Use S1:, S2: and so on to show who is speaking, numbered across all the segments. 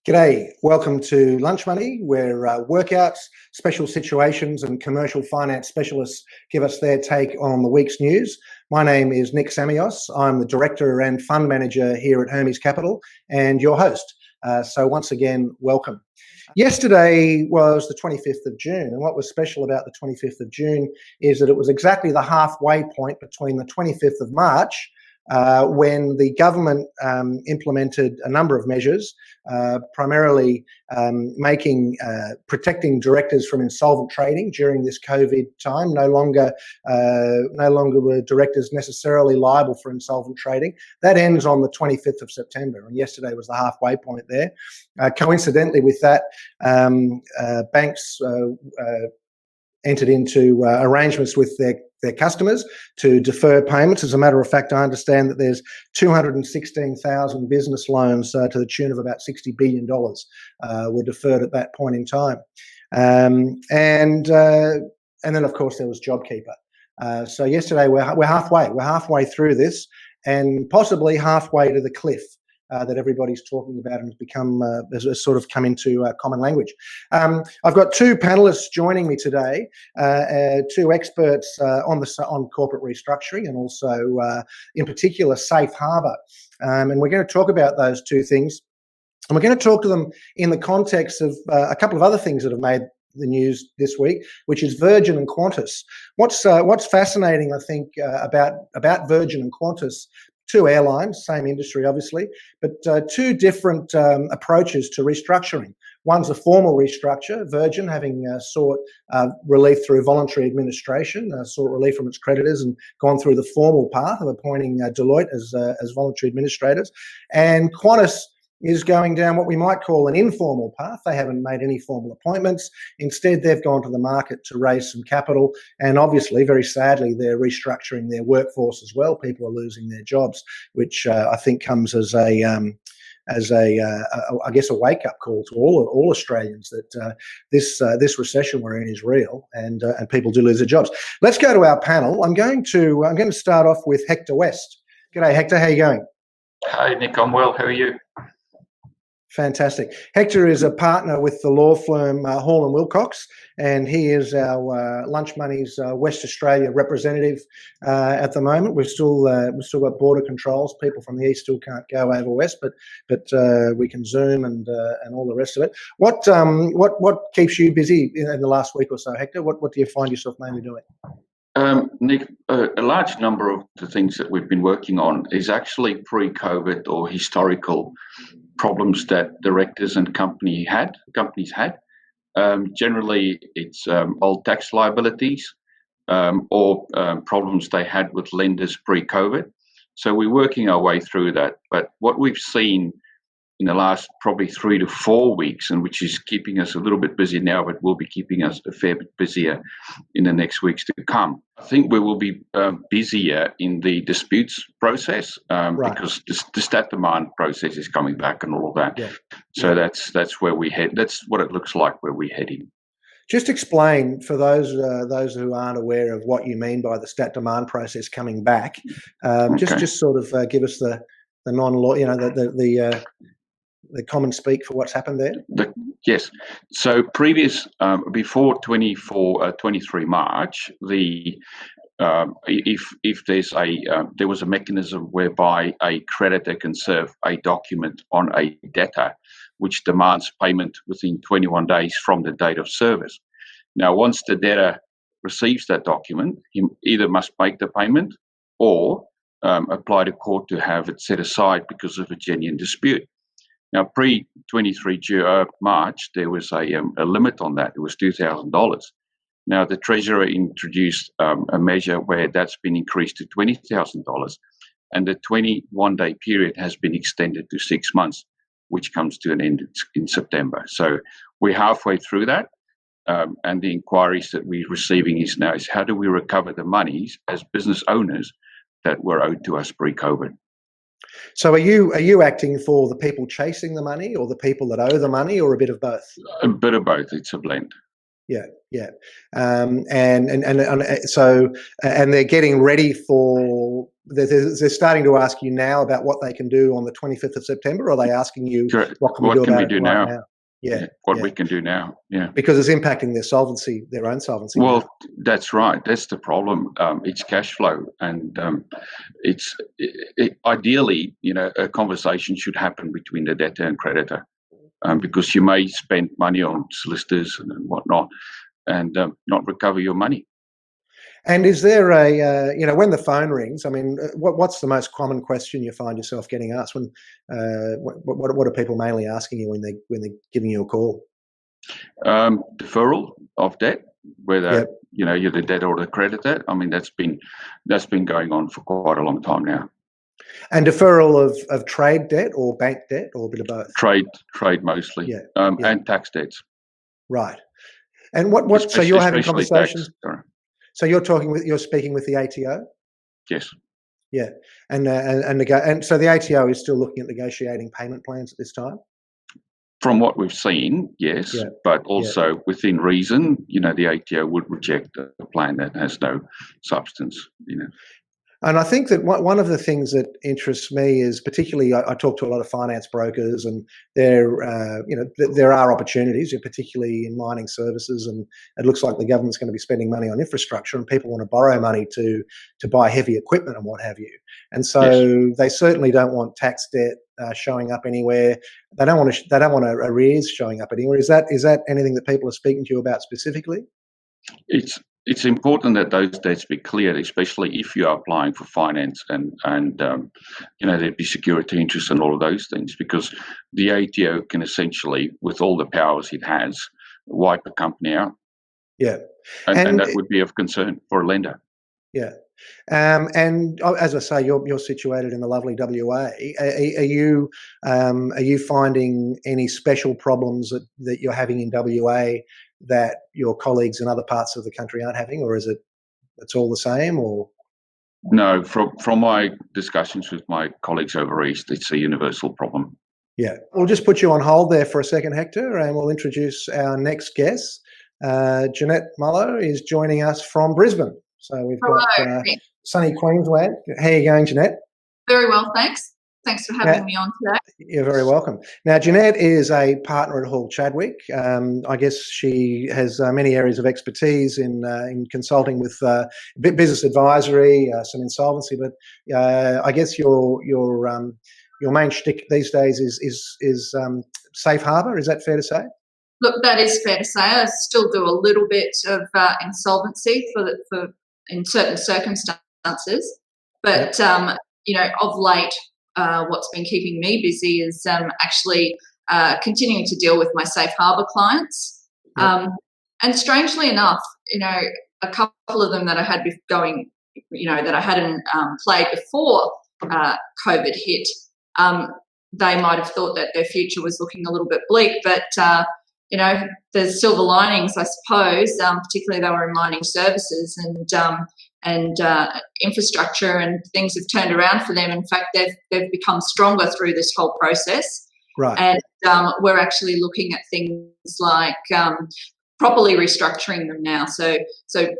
S1: G'day, welcome to Lunch Money, where workouts, special situations and commercial finance specialists give us their take on the week's news. My name is Nick Samios. I'm the Director and Fund Manager here at Hermes Capital and your host. So once again, welcome. Yesterday was the 25th of June, and what was special about the 25th of June is that it was exactly the halfway point between the 25th of March when the government implemented a number of measures, primarily protecting directors from insolvent trading during this COVID time. No longer were directors necessarily liable for insolvent trading. That ends on the 25th of September, and yesterday was the halfway point there. Coincidentally with that, banks entered into arrangements with their customers to defer payments. As a matter of fact, I understand that there's 216,000 business loans to the tune of about $60 billion were deferred at that point in time. And then, of course, there was JobKeeper. So yesterday we're halfway through this, and possibly halfway to the cliff that everybody's talking about and has become has sort of come into common language. I've got two panelists joining me today, two experts on corporate restructuring and also, in particular, safe harbour. And we're going to talk about those two things. And we're going to talk to them in the context of a couple of other things that have made the news this week, which is Virgin and Qantas. What's fascinating, I think, about Virgin and Qantas, two airlines, same industry obviously, but two different approaches to restructuring. One's a formal restructure, Virgin having sought relief through voluntary administration, sought relief from its creditors and gone through the formal path of appointing Deloitte as voluntary administrators. And Qantas is going down what we might call an informal path. They haven't made any formal appointments. Instead, they've gone to the market to raise some capital, and obviously, very sadly, they're restructuring their workforce as well. People are losing their jobs, which I think comes as a wake-up call to all Australians that this recession we're in is real, and people do lose their jobs. Let's go to our panel. I'm going to start off with Hector West. G'day, Hector. How are you going?
S2: Hi, Nick. I'm well. How are you?
S1: Fantastic. Hector is a partner with the law firm Hall and Wilcox, and he is our Lunch Money's West Australia representative at the moment. We've still got border controls. People from the east still can't go over west, but we can Zoom and all the rest of it. What keeps you busy in the last week or so, Hector? What do you find yourself mainly doing?
S2: Nick, a large number of the things that we've been working on is actually pre-COVID or historical problems that directors and companies had. Generally, it's old tax liabilities or problems they had with lenders pre-COVID. So we're working our way through that. But what we've seen in the last probably 3 to 4 weeks, and which is keeping us a little bit busy now, but will be keeping us a fair bit busier in the next weeks to come. I think we will be busier in the disputes process because the stat demand process is coming back and all of that. Yeah. So that's where we head. That's what it looks like where we're heading.
S1: Just explain for those who aren't aware of what you mean by the stat demand process coming back. Just sort of give us the non-law, the common speak for what's happened there?
S2: Yes. So before 23 March, if there was a mechanism whereby a creditor can serve a document on a debtor which demands payment within 21 days from the date of service. Now, once the debtor receives that document, he either must make the payment or apply to court to have it set aside because of a genuine dispute. Now, pre-23 March, there was a limit on that. It was $2,000. Now, the Treasurer introduced a measure where that's been increased to $20,000, and the 21-day period has been extended to 6 months, which comes to an end in September. So we're halfway through that, and the inquiries that we're receiving is how do we recover the monies as business owners that were owed to us pre-COVID?
S1: So are you acting for the people chasing the money or the people that owe the money, or a bit of both?
S2: A bit of both. It's a blend.
S1: Yeah. And they're getting ready for they're starting to ask you now about what they can do on the 25th of September, or are they asking you what can we do about it right now?
S2: Yeah, what we can do now. Yeah,
S1: because it's impacting their solvency, their own solvency.
S2: Well,
S1: now.
S2: That's right. That's the problem. It's cash flow, and ideally, a conversation should happen between the debtor and creditor, because you may spend money on solicitors and whatnot, and not recover your money.
S1: And is there a, when the phone rings, I mean, what's the most common question you find yourself getting asked when, what are people mainly asking you when they're giving you a call?
S2: Deferral of debt, whether, you're the debtor or the creditor. I mean, that's been going on for quite a long time now.
S1: And deferral of trade debt or bank debt, or a bit of both?
S2: Trade mostly, and tax debts.
S1: Right. And what? So you're having conversations.
S2: Tax,
S1: so you're speaking with the ATO?
S2: Yes.
S1: Yeah, and so the ATO is still looking at negotiating payment plans at this time.
S2: From what we've seen, yes, but also within reason, the ATO would reject a plan that has no substance.
S1: And I think that one of the things that interests me is, particularly, I talk to a lot of finance brokers, and there are opportunities, particularly in mining services, and it looks like the government's going to be spending money on infrastructure, and people want to borrow money to buy heavy equipment and what have you. And so they certainly don't want tax debt showing up anywhere. They don't want arrears showing up anywhere. Is that anything that people are speaking to you about specifically?
S2: It's important that those debts be cleared, especially if you are applying for finance, and there'd be security interest and all of those things, because the ATO can essentially, with all the powers it has, wipe a company out.
S1: Yeah,
S2: and that would be of concern for a lender.
S1: Yeah. And as I say, you're situated in the lovely WA. Are you finding any special problems that you're having in WA that your colleagues in other parts of the country aren't having, or is it's all the same? Or
S2: no, from my discussions with my colleagues over east, it's a universal problem.
S1: Yeah, we'll just put you on hold there for a second, Hector, and we'll introduce our next guest. Ginette Muller is joining us from Brisbane. So we've got sunny Queensland. How are you going, Ginette?
S3: Very well, thanks. Thanks for having me on today.
S1: You're very welcome. Now, Ginette is a partner at Hall Chadwick. I guess she has many areas of expertise in consulting with business advisory, some insolvency. But I guess your main shtick these days is safe harbour. Is that fair to say?
S3: Look, that is fair to say. I still do a little bit of insolvency for in certain circumstances, but of late, what's been keeping me busy is actually continuing to deal with my safe harbour clients. And strangely enough, a couple of them that I had going, that I hadn't played before COVID hit, they might have thought that their future was looking a little bit bleak, but there's silver linings, I suppose. Particularly, they were in mining services and infrastructure, and things have turned around for them. In fact, they've become stronger through this whole process.
S1: Right.
S3: And we're actually looking at things like properly restructuring them now. So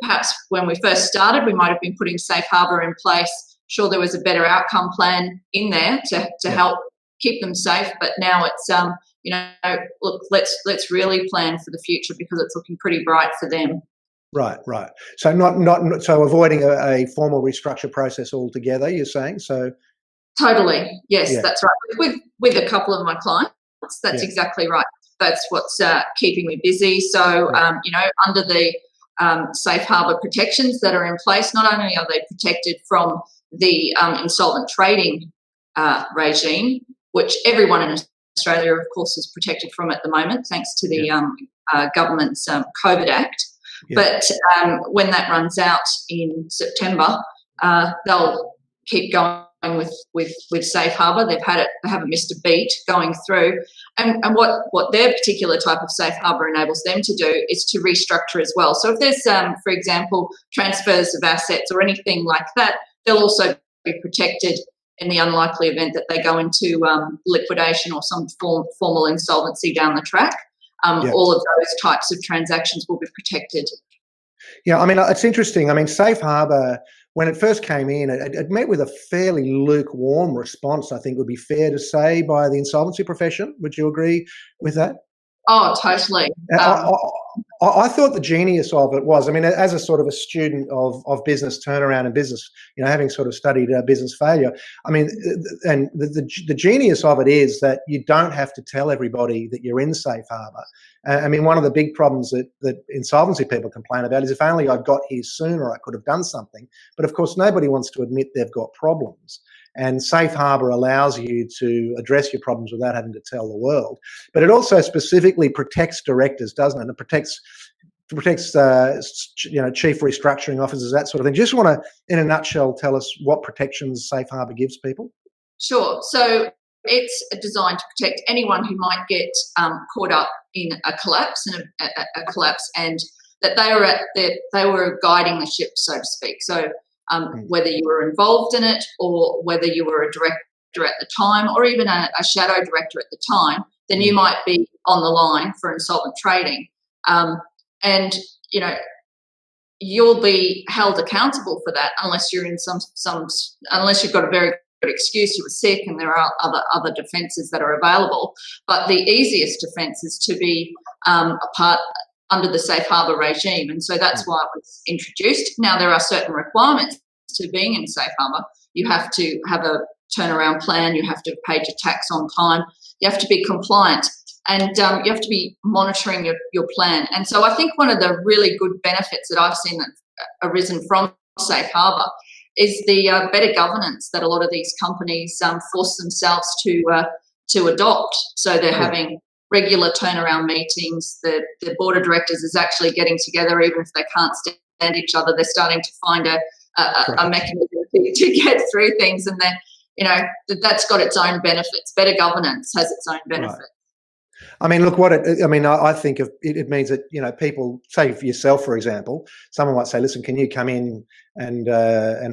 S3: perhaps when we first started, we might have been putting safe harbour in place. Sure, there was a better outcome plan in there to help keep them safe, but now it's look, let's really plan for the future, because it's looking pretty bright for them.
S1: Right. So not so avoiding a formal restructure process altogether, you're saying? So
S3: totally, yes, that's right. With a couple of my clients, that's exactly right. That's what's keeping me busy. So under the safe harbour protections that are in place, not only are they protected from the insolvent trading regime, which everyone in Australia, of course, is protected from at the moment, thanks to the government's COVID Act. But when that runs out in September, they'll keep going with safe harbour. They haven't missed a beat going through. And what their particular type of safe harbour enables them to do is to restructure as well. So if there's, for example, transfers of assets or anything like that, they'll also be protected in the unlikely event that they go into liquidation or some formal insolvency down the track. All of those types of transactions will be protected.
S1: Yeah, I mean, it's interesting. I mean, safe harbour, when it first came in, it met with a fairly lukewarm response, I think would be fair to say, by the insolvency profession. Would you agree with that?
S3: Oh, totally.
S1: I thought the genius of it was, I mean, as a sort of a student of business turnaround and business, having sort of studied business failure, I mean, and the genius of it is that you don't have to tell everybody that you're in safe harbour. I mean, one of the big problems that insolvency people complain about is, if only I'd got here sooner, I could have done something. But of course, nobody wants to admit they've got problems. And safe harbour allows you to address your problems without having to tell the world. But it also specifically protects directors, doesn't it? It protects chief restructuring officers, that sort of thing. Just want to, in a nutshell, tell us what protections safe harbour gives people?
S3: Sure. So it's designed to protect anyone who might get caught up in a collapse and that they were guiding the ship, so to speak. So whether you were involved in it or whether you were a director at the time or even a shadow director at the time, then you might be on the line for insolvent trading. And, you'll be held accountable for that unless you're in unless you've got a very good excuse, you were sick, and there are other defences that are available. But the easiest defence is to be under the safe harbour regime, and so that's why it was introduced. Now, there are certain requirements to being in safe harbour. You have to have a turnaround plan, you have to have paid your tax on time, you have to be compliant, and you have to be monitoring your plan. And so I think one of the really good benefits that I've seen that arisen from safe harbour is the better governance that a lot of these companies force themselves to adopt. So they're having regular turnaround meetings. The board of directors is actually getting together, even if they can't stand each other. They're starting to find a mechanism to get through things, and then that's got its own benefits. Better governance has its own benefits.
S1: Right. I mean, look, I think of it means that, people, say for yourself, for example, someone might say, listen, can you come in and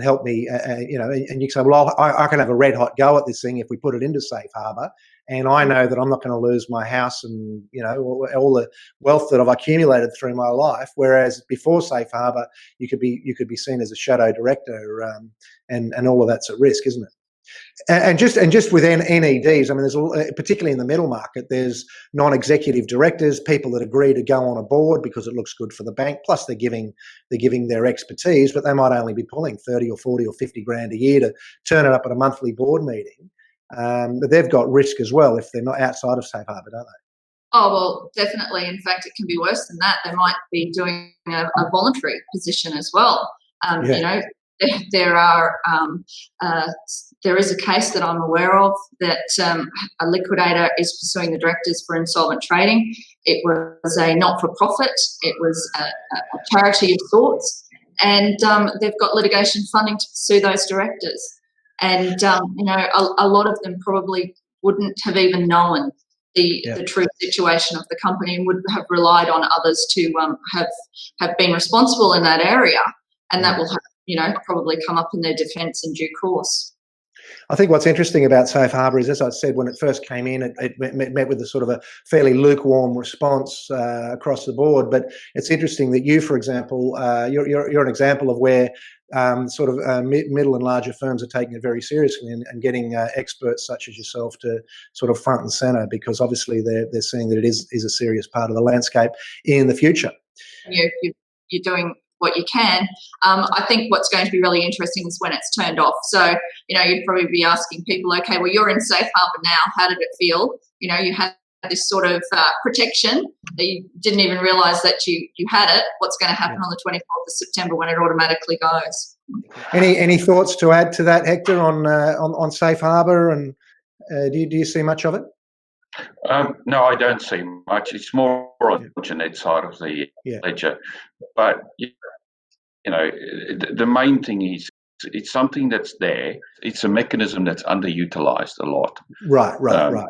S1: help me, and you say, well, I can have a red hot go at this thing if we put it into safe harbour, and I know that I'm not going to lose my house and, all the wealth that I've accumulated through my life. Whereas before safe harbour, you could be seen as a shadow director, and all of that's at risk, isn't it? And just with NEDs, I mean, there's particularly in the middle market, there's non-executive directors, people that agree to go on a board because it looks good for the bank. Plus, they're giving their expertise, but they might only be pulling 30 or 40 or 50 grand a year to turn it up at a monthly board meeting. But they've got risk as well if they're not outside of safe harbour, don't they?
S3: Oh, well, definitely. In fact, it can be worse than that. They might be doing a voluntary position as well. There is a case that I'm aware of that a liquidator is pursuing the directors for insolvent trading. It was a not-for-profit. It was a charity of sorts, and they've got litigation funding to pursue those directors. And a lot of them probably wouldn't have even known the true situation of the company and would have relied on others to have been responsible in that area, and that will have, probably come up in their defence in due course.
S1: I think what's interesting about safe harbour is, as I said, when it first came in, it met with a sort of a fairly lukewarm response across the board. But it's interesting that you, for example, you're an example of where middle and larger firms are taking it very seriously and getting experts such as yourself to sort of front and centre, because obviously they're seeing that it is a serious part of the landscape in the future.
S3: You're doing what you can. I think what's going to be really interesting is when it's turned off. So, you'd probably be asking people, okay, well, you're in safe harbour now. How did it feel? You had this sort of protection that you didn't even realise that you had it. What's going to happen on the 24th of September when it automatically goes?
S1: Any thoughts to add to that, Hector, on safe harbour, and do you see much of it?
S2: No, I don't see much. It's more on Ginette's side of the ledger. But, the main thing is it's something that's there. It's a mechanism that's underutilised a lot. Right.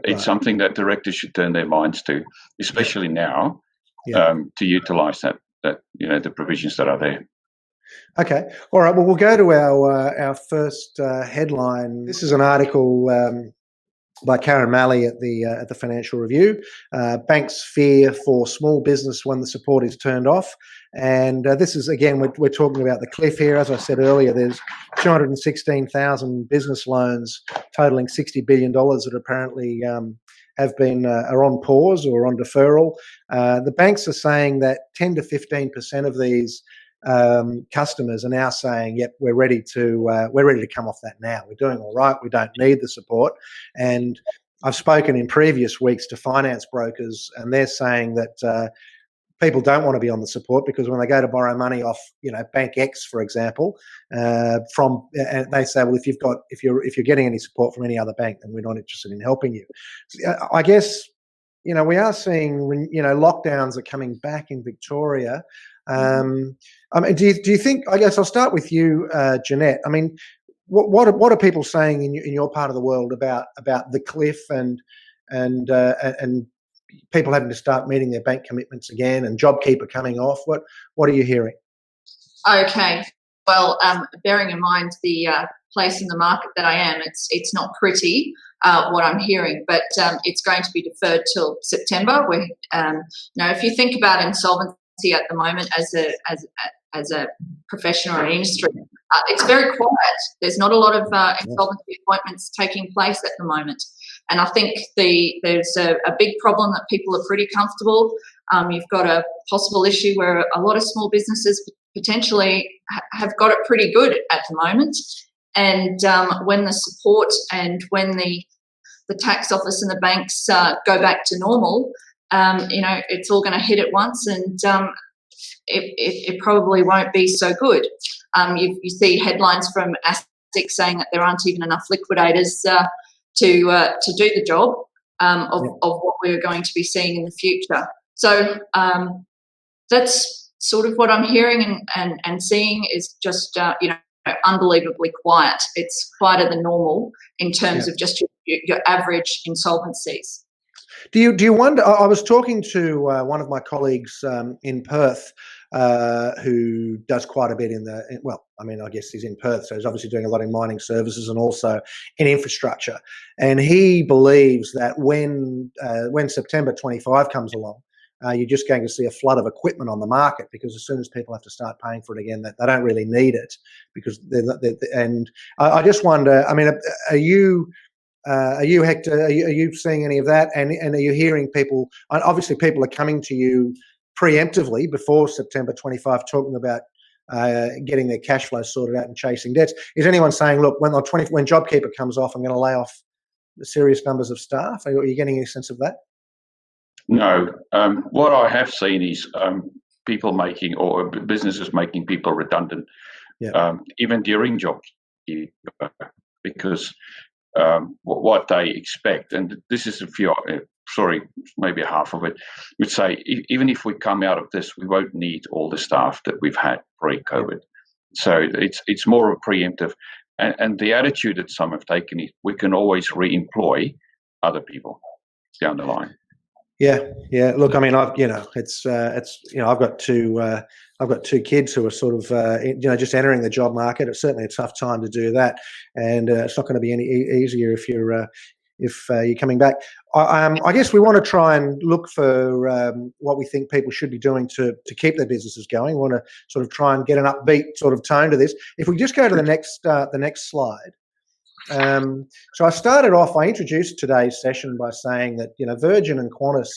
S2: It's something that directors should turn their minds to, especially now, to utilise that the provisions that are there.
S1: Okay. All right. Well, we'll go to our first headline. This is an article by Karen Malley at the Financial Review. Banks fear for small business when the support is turned off. And this is, again, we're talking about the cliff here. As I said earlier, there's 216,000 business loans totaling $60 billion that apparently are on pause or on deferral. The banks are saying that 10 to 15% of these customers are now saying, "Yep, we're ready to come off that now. We're doing all right. We don't need the support." And I've spoken in previous weeks to finance brokers, and they're saying that people don't want to be on the support because when they go to borrow money off, Bank X, for example, they say, "Well, if you're getting any support from any other bank, then we're not interested in helping you." So, I guess we are seeing lockdowns are coming back in Victoria. I mean, do you think? I guess I'll start with you, Ginette. I mean, what are people saying in your part of the world about the cliff and people having to start meeting their bank commitments again and JobKeeper coming off? What are you hearing?
S3: Okay, well, bearing in mind the place in the market that I am, it's not pretty what I'm hearing, but it's going to be deferred till September. If you think about insolvency at the moment as a profession or an industry, it's very quiet. There's not a lot of insolvency appointments taking place at the moment, and I think there's a big problem that people are pretty comfortable. You've got a possible issue where a lot of small businesses potentially have got it pretty good at the moment, and when the support and when the tax office and the banks go back to normal, it's all going to hit at once, and it probably won't be so good. You see headlines from ASIC saying that there aren't even enough liquidators to do the job of what we're going to be seeing in the future. So that's sort of what I'm hearing and seeing is just unbelievably quiet. It's quieter than normal in terms of just your average insolvencies.
S1: Do you wonder? I was talking to one of my colleagues in Perth who does quite a bit I guess he's in Perth, so he's obviously doing a lot in mining services and also in infrastructure. And he believes that when September 25 comes along, you're just going to see a flood of equipment on the market because as soon as people have to start paying for it again, they don't really need it because and I just wonder. I mean, are you, Hector? Are you seeing any of that? And are you hearing people? Obviously, people are coming to you preemptively before September 25, talking about getting their cash flow sorted out and chasing debts. Is anyone saying, "Look, when JobKeeper comes off, I'm going to lay off serious numbers of staff"? Are you getting any sense of that?
S2: No. What I have seen is people making or businesses making people redundant, even during JobKeeper, because what they expect, and this is maybe half of it, would say even if we come out of this, we won't need all the staff that we've had pre-COVID. So it's more of a preemptive, and the attitude that some have taken is we can always re-employ other people down the line.
S1: Yeah. Look, I mean, I've got two kids who are sort of just entering the job market. It's certainly a tough time to do that, and it's not going to be any easier if you're coming back. I guess we want to try and look for what we think people should be doing to keep their businesses going. We want to sort of try and get an upbeat sort of tone to this. If we just go to the next slide. So I introduced today's session by saying that, Virgin and Qantas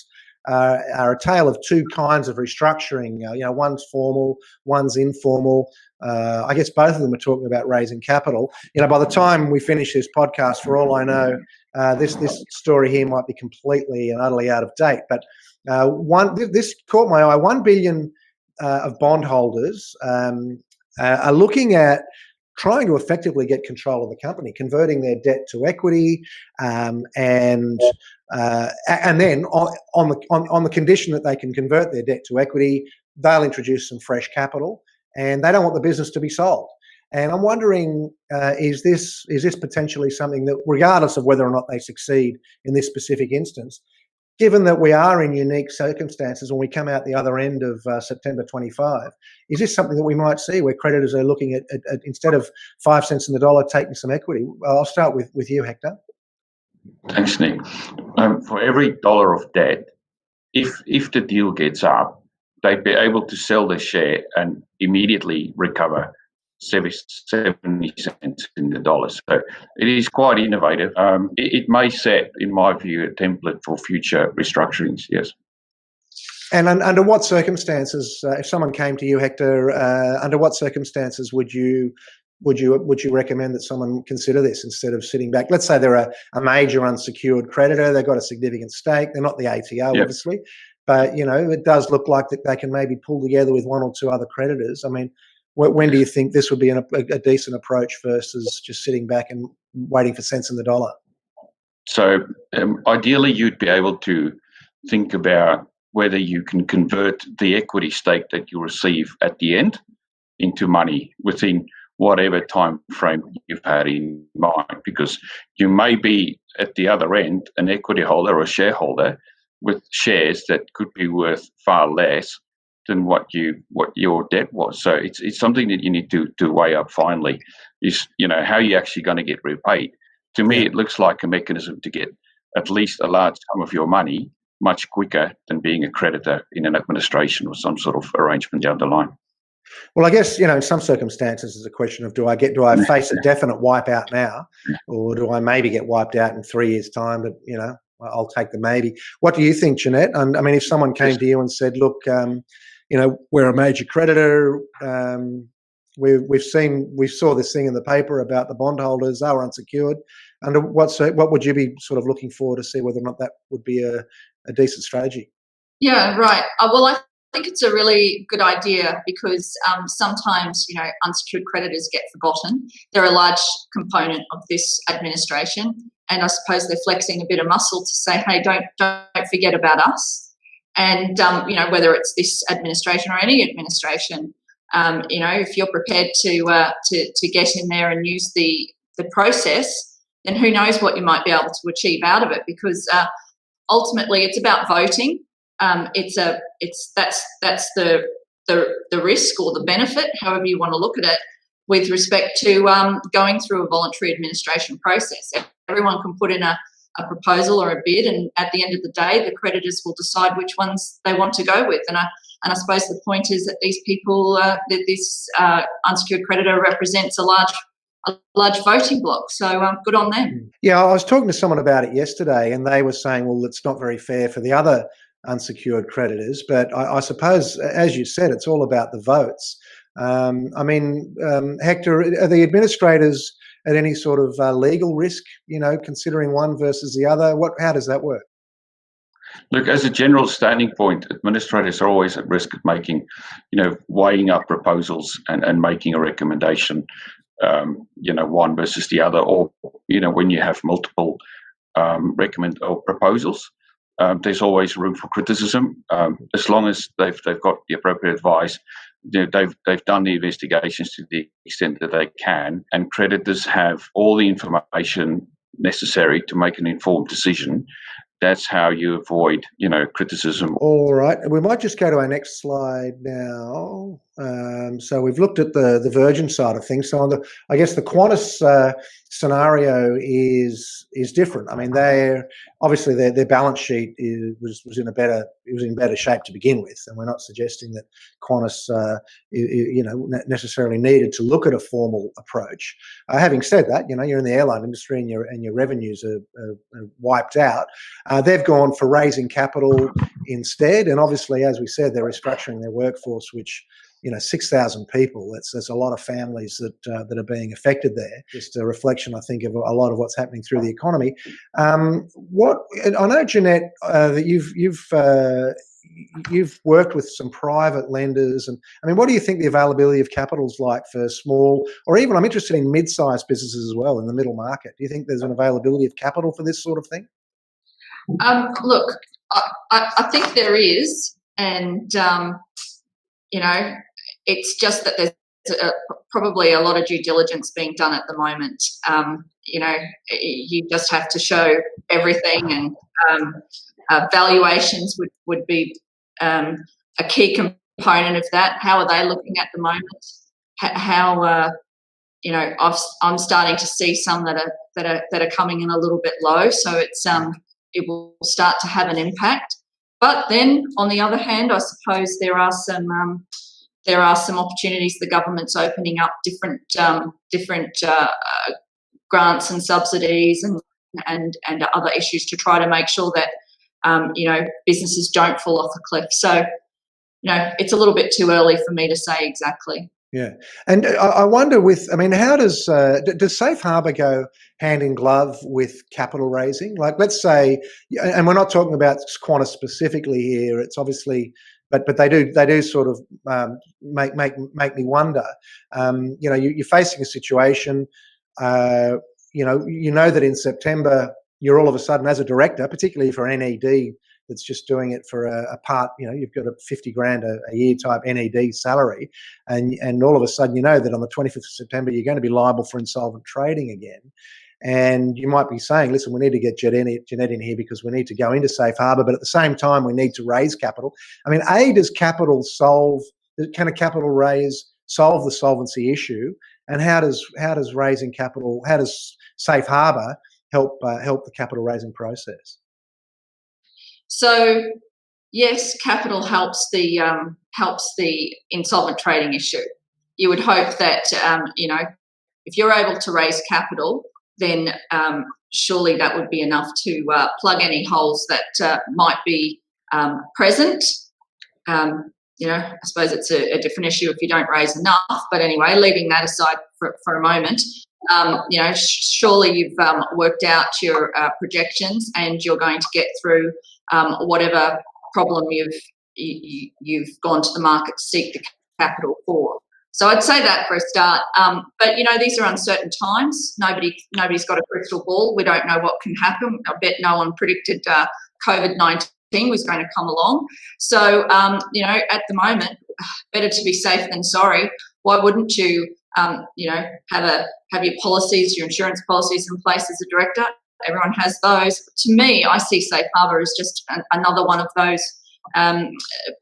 S1: are a tale of two kinds of restructuring. One's formal, one's informal. I guess both of them are talking about raising capital. By the time we finish this podcast, for all I know, this story here might be completely and utterly out of date. But this caught my eye. 1 billion of bondholders are looking at trying to effectively get control of the company, converting their debt to equity, and then on the condition that they can convert their debt to equity, they'll introduce some fresh capital, and they don't want the business to be sold. And I'm wondering, is this potentially something that, regardless of whether or not they succeed in this specific instance, given that we are in unique circumstances when we come out the other end of September 25, is this something that we might see where creditors are looking at instead of 5 cents in the dollar, taking some equity? I'll start with you, Hector.
S2: Thanks, Nick. For every dollar of debt, if the deal gets up, they'd be able to sell their share and immediately recover 70 cents in the dollar. So it is quite innovative. It may set, in my view, a template for future restructurings, yes.
S1: And under what circumstances, if someone came to you, Hector, under what circumstances would you recommend that someone consider this instead of sitting back? Let's say they're a major unsecured creditor, they've got a significant stake, they're not the ATO, yep, obviously, but it does look like that they can maybe pull together with one or two other creditors. I mean, when do you think this would be a decent approach versus just sitting back and waiting for cents in the dollar?
S2: So ideally, you'd be able to think about whether you can convert the equity stake that you receive at the end into money within whatever time frame you've had in mind, because you may be at the other end an equity holder or a shareholder with shares that could be worth far less than what your debt was. So it's something that you need to weigh up finally, is how are you actually going to get repaid. To me, it looks like a mechanism to get at least a large sum of your money much quicker than being a creditor in an administration or some sort of arrangement down the line.
S1: Well, I guess, in some circumstances it's a question of do I face a definite wipeout now, or do I maybe get wiped out in 3 years' time, but, I'll take the maybe. What do you think, Ginette? And I mean, if someone came to you and said, look, we're a major creditor, we saw this thing in the paper about the bondholders, they were unsecured. Under what would you be sort of looking for to see whether or not that would be a decent strategy?
S3: Yeah, right. Well, I think it's a really good idea because sometimes, unsecured creditors get forgotten. They're a large component of this administration, and I suppose they're flexing a bit of muscle to say, hey, don't forget about us. And, whether it's this administration or any administration, if you're prepared to get in there and use the process, then who knows what you might be able to achieve out of it, because ultimately it's about voting. That's the risk or the benefit, however you want to look at it, with respect to going through a voluntary administration process. Everyone can put in a proposal or a bid, and at the end of the day, the creditors will decide which ones they want to go with. And I suppose the point is that these people, that this unsecured creditor represents a large voting bloc. So good on them.
S1: Yeah, I was talking to someone about it yesterday, and they were saying, well, it's not very fair for the other unsecured creditors. But I suppose, as you said, it's all about the votes. Hector, are the administrators at any sort of legal risk, considering one versus the other? How does that work?
S2: Look, as a general standing point, administrators are always at risk of making, weighing up proposals and making a recommendation, one versus the other, or, when you have multiple proposals, there's always room for criticism, as long as they've got the appropriate advice. They've done the investigations to the extent that they can, and creditors have all the information necessary to make an informed decision. That's how you avoid, criticism.
S1: All right. We might just go to our next slide now. So we've looked at the Virgin side of things. So I guess the Qantas scenario is different. I mean, obviously their balance sheet was in better shape to begin with, and we're not suggesting that Qantas necessarily needed to look at a formal approach. Having said that, you're in the airline industry and your revenues are wiped out. They've gone for raising capital instead, and obviously, as we said, they're restructuring their workforce, which 6,000 people. That's a lot of families that are being affected there. Just a reflection, I think, of a lot of what's happening through the economy. I know, Ginette, that you've worked with some private lenders, and I mean, what do you think the availability of capital is like for small, or even I'm interested in mid-sized businesses as well in the middle market? Do you think there's an availability of capital for this sort of thing?
S3: Look, I think there is, and it's just that there's probably a lot of due diligence being done at the moment. You just have to show everything, and valuations would be a key component of that. How are they looking at the moment? How I'm starting to see some that are coming in a little bit low. So it will start to have an impact. But then, on the other hand, I suppose there are some opportunities. The government's opening up different grants and subsidies and other issues to try to make sure that businesses don't fall off a cliff. So it's a little bit too early for me to say exactly.
S1: Yeah, and I wonder how does Safe Harbour go hand in glove with capital raising? Like, let's say, and we're not talking about Qantas specifically here. It's obviously, but they do sort of make me wonder. You're facing a situation. You know that in September you're all of a sudden, as a director, particularly for an NED that's just doing it for a part, you've got a 50 grand a year type NED salary, and all of a sudden you know that on the 25th of September you're going to be liable for insolvent trading again. And you might be saying, listen, we need to get Ginette in here because we need to go into Safe Harbour, but at the same time we need to raise capital. Does capital solve the solvency issue? And how does raising capital, how does Safe Harbour help the capital raising process?
S3: So yes, capital helps the insolvent trading issue. You would hope that if you're able to raise capital, then surely that would be enough to plug any holes that might be present. I suppose it's a different issue if you don't raise enough. But anyway, leaving that aside for a moment, surely you've worked out your projections and you're going to get through whatever problem you've gone to the market to seek the capital for. So I'd say that for a start. But these are uncertain times. Nobody's got a crystal ball. We don't know what can happen. I bet no one predicted COVID-19 was going to come along. So at the moment, better to be safe than sorry. Why wouldn't you have your policies, your insurance policies in place as a director? Everyone has those. To me, I see Safe Harbour as just another one of those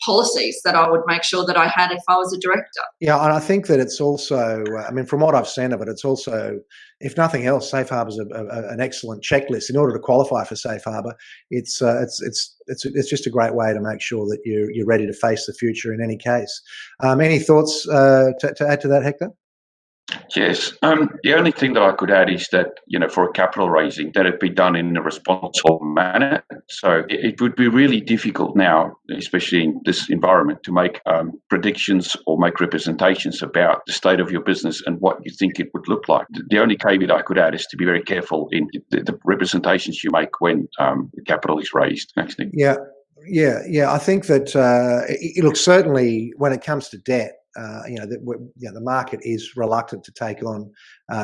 S3: policies that I would make sure that I had if I was a director.
S1: Yeah, and I think that it's also, from what I've seen of it, it's also, if nothing else, Safe Harbour's an excellent checklist. In order to qualify for Safe Harbour, it's just a great way to make sure that you're ready to face the future in any case. Any thoughts to add to that, Hector?
S2: Yes. The only thing that I could add is that, for a capital raising, that it be done in a responsible manner. So it would be really difficult now, especially in this environment, to make predictions or make representations about the state of your business and what you think it would look like. The only caveat I could add is to be very careful in the representations you make when capital is raised, actually.
S1: Yeah. I think that certainly when it comes to debt, the market is reluctant to take on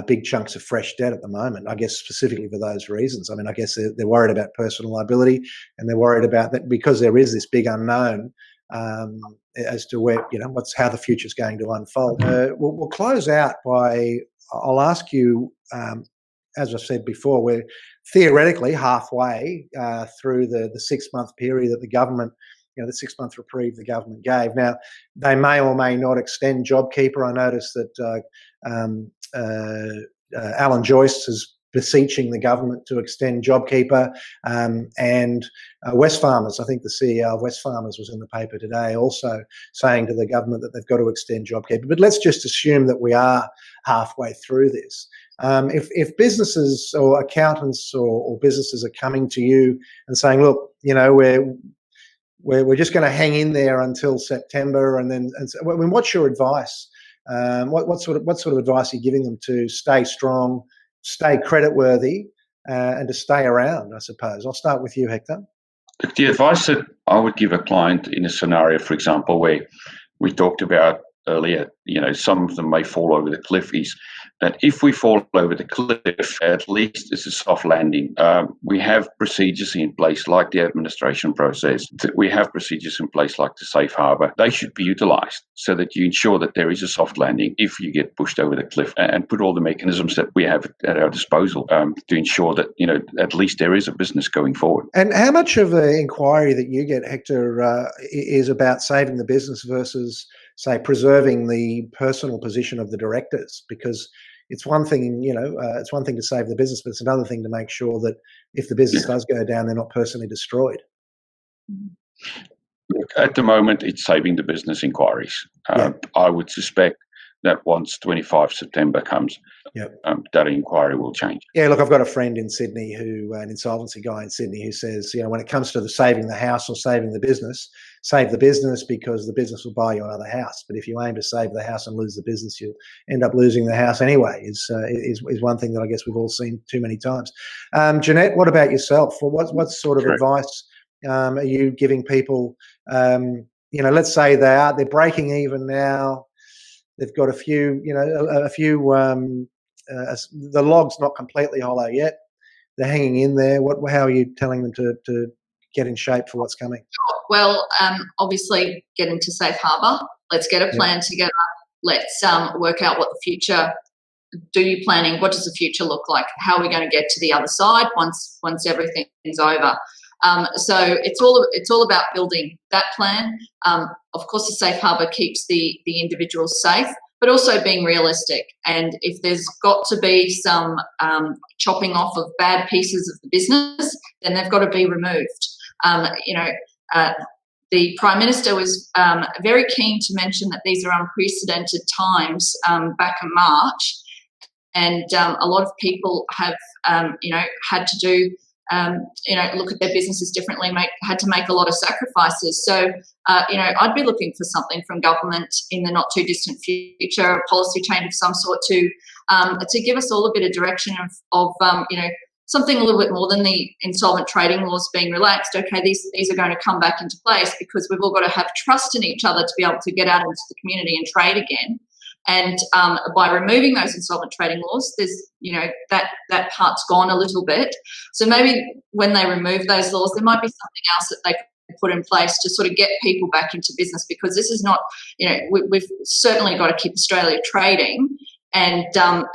S1: big chunks of fresh debt at the moment, I guess specifically for those reasons. I guess they're worried about personal liability, and they're worried about that because there is this big unknown as to where, how the future is going to unfold. We'll close out by, I'll ask you, as I've said before, we're theoretically halfway through the 6-month period that the government, the 6-month reprieve the government gave. Now, they may or may not extend JobKeeper. I noticed that Alan Joyce is beseeching the government to extend JobKeeper, and Wesfarmers, I think the CEO of Wesfarmers was in the paper today also saying to the government that they've got to extend JobKeeper. But let's just assume that we are halfway through this. If businesses or accountants or businesses are coming to you and saying, look, we're just going to hang in there until September, what's your advice? What sort of advice are you giving them to stay strong, stay creditworthy, and to stay around, I suppose? I'll start with you, Hector.
S2: The advice that I would give a client in a scenario, for example, where we talked about earlier, some of them may fall over the cliff, is that if we fall over the cliff, at least it's a soft landing. We have procedures in place like the administration process. We have procedures in place like the Safe Harbour. They should be utilised so that you ensure that there is a soft landing if you get pushed over the cliff, and put all the mechanisms that we have at our disposal to ensure that, at least there is a business going forward.
S1: And how much of the inquiry that you get, Hector, is about saving the business versus, say, preserving the personal position of the directors? Because it's one thing, it's one thing to save the business, but it's another thing to make sure that if the business does go down, they're not personally destroyed.
S2: Look, at the moment, it's saving the business inquiries. I would suspect that once 25 September comes, that inquiry will change.
S1: Yeah, look, I've got a friend in Sydney an insolvency guy in Sydney who says, when it comes to the saving the house or saving the business, save the business because the business will buy you another house. But if you aim to save the house and lose the business, you'll end up losing the house anyway, is one thing that I guess we've all seen too many times. Ginette, what about yourself? What sort of advice are you giving people? Let's say they're breaking even now. They've got a few, the log's not completely hollow yet. They're hanging in there. How are you telling them to get in shape for what's coming?
S3: Well, obviously get into safe harbour. Let's get a plan together. Let's work out what the future. Do you planning? What does the future look like? How are we going to get to the other side once everything's over? So it's all about building that plan. Of course, the safe harbour keeps the individual safe, but also being realistic. And if there's got to be some chopping off of bad pieces of the business, then they've got to be removed. The Prime Minister was very keen to mention that these are unprecedented times back in March, and a lot of people have, had to do. Look at their businesses differently, had to make a lot of sacrifices. So, I'd be looking for something from government in the not too distant future, a policy change of some sort to give us all a bit of direction of something a little bit more than the insolvent trading laws being relaxed. Okay, these are going to come back into place because we've all got to have trust in each other to be able to get out into the community and trade again. And by removing those insolvent trading laws, there's, that part's gone a little bit. So maybe when they remove those laws, there might be something else that they can put in place to sort of get people back into business, because this is not, we've certainly got to keep Australia trading and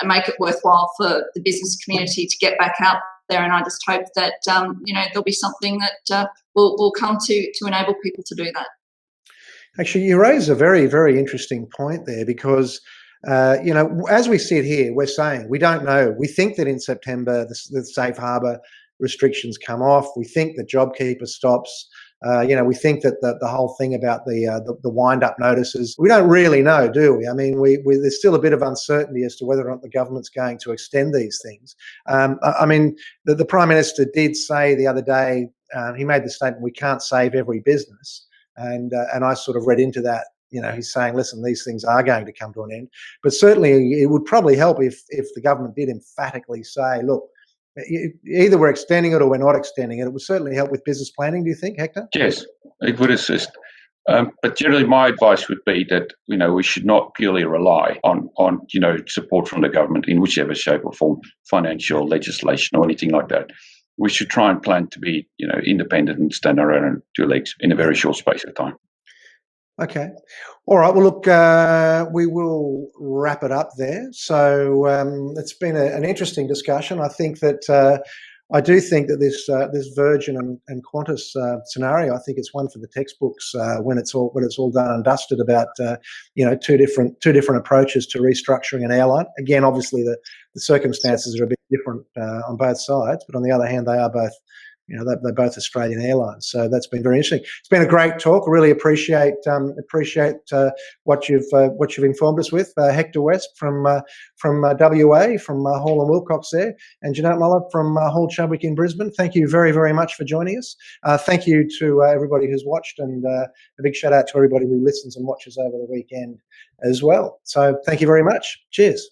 S3: make it worthwhile for the business community to get back out there. And I just hope that, there'll be something that will come to enable people to do that.
S1: Actually, you raise a very, very interesting point there, because, as we sit here, we're saying we don't know. We think that in September the safe harbour restrictions come off. We think that JobKeeper stops. We think that the whole thing about the wind-up notices, we don't really know, do we? I mean, there's still a bit of uncertainty as to whether or not the government's going to extend these things. The Prime Minister did say the other day, he made the statement, we can't save every business. And I sort of read into that, he's saying, listen, these things are going to come to an end. But certainly it would probably help if the government did emphatically say, look, either we're extending it or we're not extending it. It would certainly help with business planning, do you think, Hector?
S2: Yes, it would assist. But generally my advice would be that, we should not purely rely on support from the government in whichever shape or form, financial legislation or anything like that. We should try and plan to be, independent and stand on our own two legs in a very short space of time.
S1: Okay. All right. Well, look, we will wrap it up there. So it's been an interesting discussion. I think that I do think that this Virgin and Qantas scenario, I think it's one for the textbooks when it's all done and dusted about two different approaches to restructuring an airline. Again, obviously the circumstances are a bit different on both sides, but on the other hand, they are both. They're both Australian airlines, so that's been very interesting. It's been a great talk. I really appreciate what you've informed us with. Hector West from WA, from Hall and Wilcox there, and Ginette Muller from Hall Chadwick in Brisbane. Thank you very, very much for joining us. Thank you to everybody who's watched, and a big shout out to everybody who listens and watches over the weekend as well. So thank you very much. Cheers.